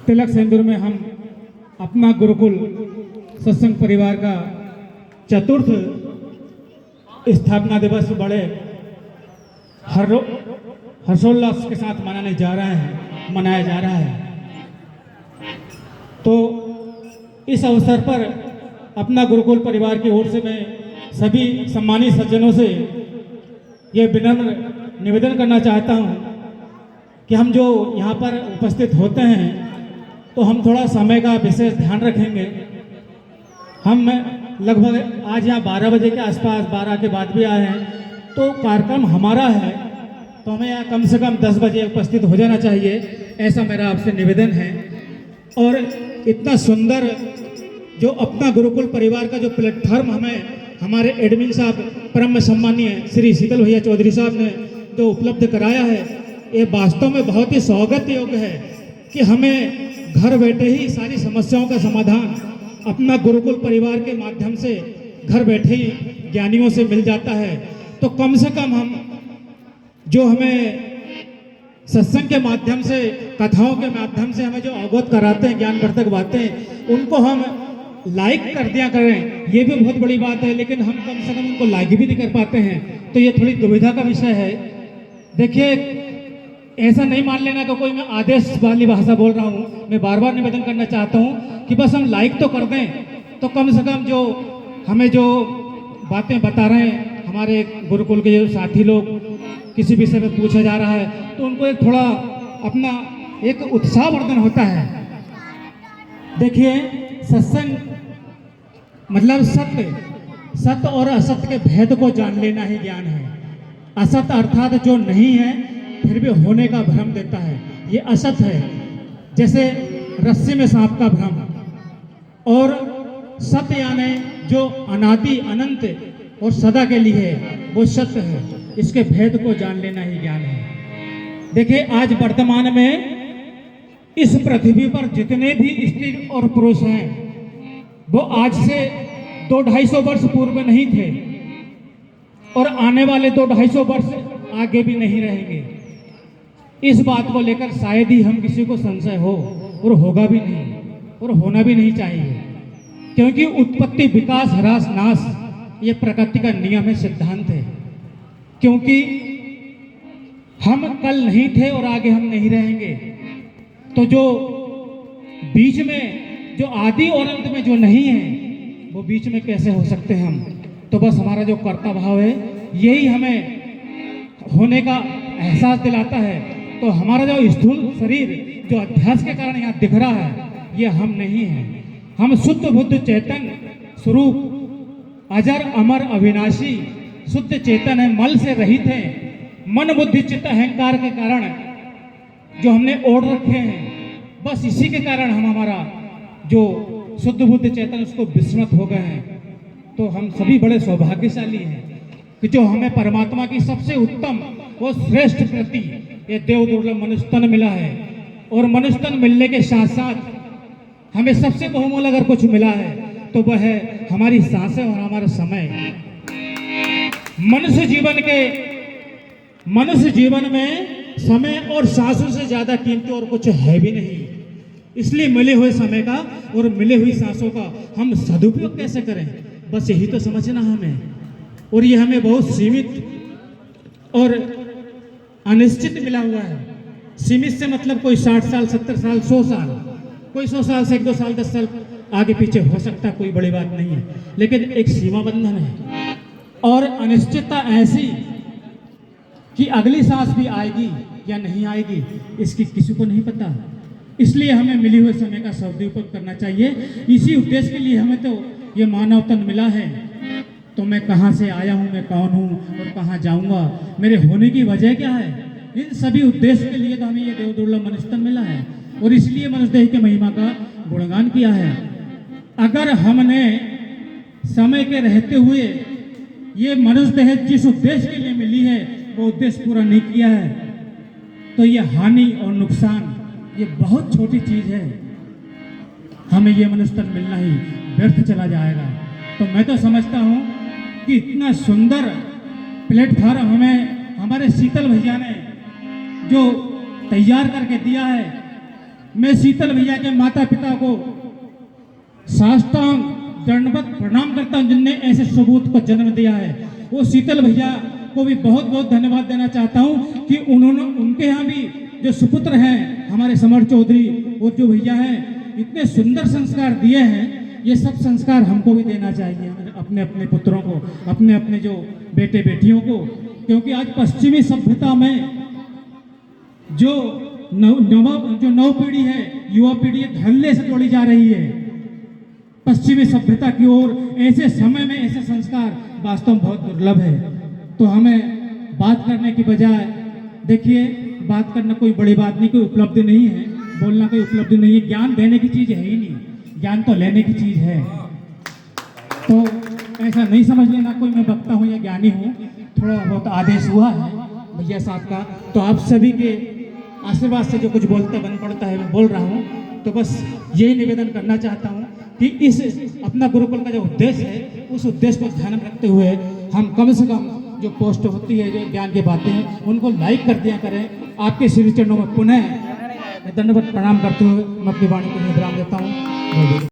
तिलक सिंदूर में हम अपना गुरुकुल सत्संग परिवार का चतुर्थ स्थापना दिवस बड़े हर्षोल्लास के साथ मनाया जा रहा है। तो इस अवसर पर अपना गुरुकुल परिवार की ओर से मैं सभी सम्मानित सज्जनों से ये विनम्र निवेदन करना चाहता हूँ कि हम जो यहाँ पर उपस्थित होते हैं तो हम थोड़ा समय का विशेष ध्यान रखेंगे। हम लगभग आज यहाँ 12 बजे के आसपास 12 के बाद भी आए हैं, तो कार्यक्रम हमारा है तो हमें यहाँ कम से कम 10 बजे उपस्थित हो जाना चाहिए, ऐसा मेरा आपसे निवेदन है। और इतना सुंदर जो अपना गुरुकुल परिवार का जो प्लेटफॉर्म हमें हमारे एडमिन साहब परम सम्मानीय श्री शीतल भैया चौधरी साहब ने जो उपलब्ध कराया है, ये वास्तव में बहुत ही स्वागत योग्य है कि हमें घर बैठे ही सारी समस्याओं का समाधान अपना गुरुकुल परिवार के माध्यम से घर बैठे ही ज्ञानियों से मिल जाता है। तो कम से कम हम जो हमें सत्संग के माध्यम से, कथाओं के माध्यम से हमें जो अवगत कराते हैं, ज्ञानवर्धक बातें, उनको हम लाइक कर दिया करें, ये भी बहुत बड़ी बात है। लेकिन हम कम से कम उनको लाइक भी नहीं कर पाते हैं, तो ये थोड़ी दुविधा का विषय है। देखिए, ऐसा नहीं मान लेना कि कोई मैं आदेश वाली भाषा बोल रहा हूँ। मैं बार बार निवेदन करना चाहता हूँ कि बस हम लाइक तो कर दें, तो कम से कम जो हमें जो बातें बता रहे हैं हमारे गुरुकुल के जो साथी लोग, किसी विषय में पूछा जा रहा है तो उनको एक थोड़ा अपना एक उत्साहवर्धन होता है। देखिए, सत्संग मतलब सत्य और असत्य के भेद को जान लेना ही ज्ञान है। असत्य अर्थात जो नहीं है फिर भी होने का भ्रम देता है, ये असत्य है। जैसे रस्सी में सांप का भ्रम। और सत्य यानी जो अनादि अनंत और सदा के लिए है, वो सत्य है। इसके भेद को जान लेना ही ज्ञान है। देखिए, आज वर्तमान में इस पृथ्वी पर जितने भी स्त्री और पुरुष हैं, वो आज से 200-250 वर्ष पूर्व नहीं थे और आने वाले 200-250 वर्ष आगे भी नहीं रहेंगे। इस बात को लेकर शायद ही हम किसी को संशय हो, और होगा भी नहीं और होना भी नहीं चाहिए, क्योंकि उत्पत्ति, विकास, ह्रास, नाश ये प्रकृति का नियम है, सिद्धांत है। क्योंकि हम कल नहीं थे और आगे हम नहीं रहेंगे, तो जो बीच में जो आदि और अंत में जो नहीं है वो बीच में कैसे हो सकते हैं हम। तो बस हमारा जो कर्ता भाव है यही हमें होने का एहसास दिलाता है। तो हमारा जो स्थूल शरीर जो अध्यास के कारण यहाँ दिख रहा है, ये हम नहीं हैं। हम शुद्ध बुद्ध चेतन स्वरूप, अजर अमर अविनाशी शुद्ध चेतन है, मल से रहित है। मन बुद्धि चित्त अहंकार के कारण जो हमने ओढ़ रखे हैं, बस इसी के कारण हम हमारा जो शुद्ध बुद्ध चेतन उसको विस्मृत हो गए हैं। तो हम सभी बड़े सौभाग्यशाली हैं कि जो हमें परमात्मा की सबसे उत्तम वो श्रेष्ठ कृति, ये देव दुर्लभ मनुष्य तन मिला है। और मनुष्य तन मिलने के साथ साथ हमें सबसे बहुमूल्य अगर कुछ मिला है तो वह है हमारी सांसें और हमारा समय। मनुष्य जीवन में समय और सांसों से ज्यादा कीमती और कुछ है भी नहीं। इसलिए मिले हुए समय का और मिले हुई सांसों का हम सदुपयोग कैसे करें, बस यही तो समझना हमें। और ये हमें बहुत सीमित और अनिश्चित मिला हुआ है। सीमित से मतलब कोई 60 साल, 70 साल, 100 साल, कोई 100 साल से 1-2 साल, 10 साल आगे पीछे हो सकता, कोई बड़ी बात नहीं है। लेकिन एक सीमा बंधन है और अनिश्चितता ऐसी कि अगली सांस भी आएगी या नहीं आएगी, इसकी किसी को नहीं पता। इसलिए हमें मिली हुए समय का सदुपयोग करना चाहिए। इसी उद्देश्य के लिए हमें तो ये मानव तन मिला है। तो मैं कहाँ से आया हूँ, मैं कौन हूँ और कहाँ जाऊँगा, मेरे होने की वजह क्या है, इन सभी उद्देश्य के लिए तो हमें ये देव दुर्लभ मनुष्य तन मिला है। और इसलिए मनुष्य देह की महिमा का गुणगान किया है। अगर हमने समय के रहते हुए ये मनुष्य देह जिस उद्देश्य के लिए मिली है वो उद्देश्य पूरा नहीं किया है, तो ये हानि और नुकसान ये बहुत छोटी चीज है। हमें ये मनुष्य तन मिलना ही व्यर्थ चला जाएगा। तो मैं तो समझता हूँ कि इतना सुंदर प्लेटफॉर्म हमें हमारे शीतल भैया ने जो तैयार करके दिया है, मैं शीतल भैया के माता पिता को साष्टांग दंडवत प्रणाम करता हूं जिनने ऐसे सबूत को जन्म दिया है। वो शीतल भैया को भी बहुत बहुत धन्यवाद देना चाहता हूं कि उन्होंने उनके यहाँ भी जो सुपुत्र हैं हमारे समर चौधरी और जो भैया हैं इतने सुंदर संस्कार दिए हैं। ये सब संस्कार हमको भी देना चाहिए अपने अपने पुत्रों को, अपने अपने जो बेटे बेटियों को, क्योंकि आज पश्चिमी सभ्यता में जो नव पीढ़ी है, युवा पीढ़ी धल्ले से जोड़ी जा रही है पश्चिमी सभ्यता की ओर। ऐसे समय में ऐसे संस्कार वास्तव में बहुत दुर्लभ है। तो हमें बात करने की बजाय, देखिए बात करना कोई बड़ी बात नहीं, कोई उपलब्धि नहीं है, बोलना कोई उपलब्धि नहीं है, ज्ञान देने की चीज है ही नहीं, ज्ञान तो लेने की चीज है। तो ऐसा नहीं समझ लेना कोई मैं वक्ता हूँ या ज्ञानी हूँ, थोड़ा बहुत आदेश हुआ है भैया साहब का, तो आप सभी के आशीर्वाद से जो कुछ बोलते बन पड़ता है मैं बोल रहा हूँ। तो बस यही निवेदन करना चाहता हूँ कि इस अपना गुरुकुल का जो उद्देश्य है उस उद्देश्य को ध्यान में रखते हुए हम कम से कम जो पोस्ट होती है, जो ज्ञान की बातें हैं उनको लाइक कर दिया करें। आपके श्री चरणों में पुनः दंडवत प्रणाम करते हुए मैं अपनी वाणी को विराम देता हूँ।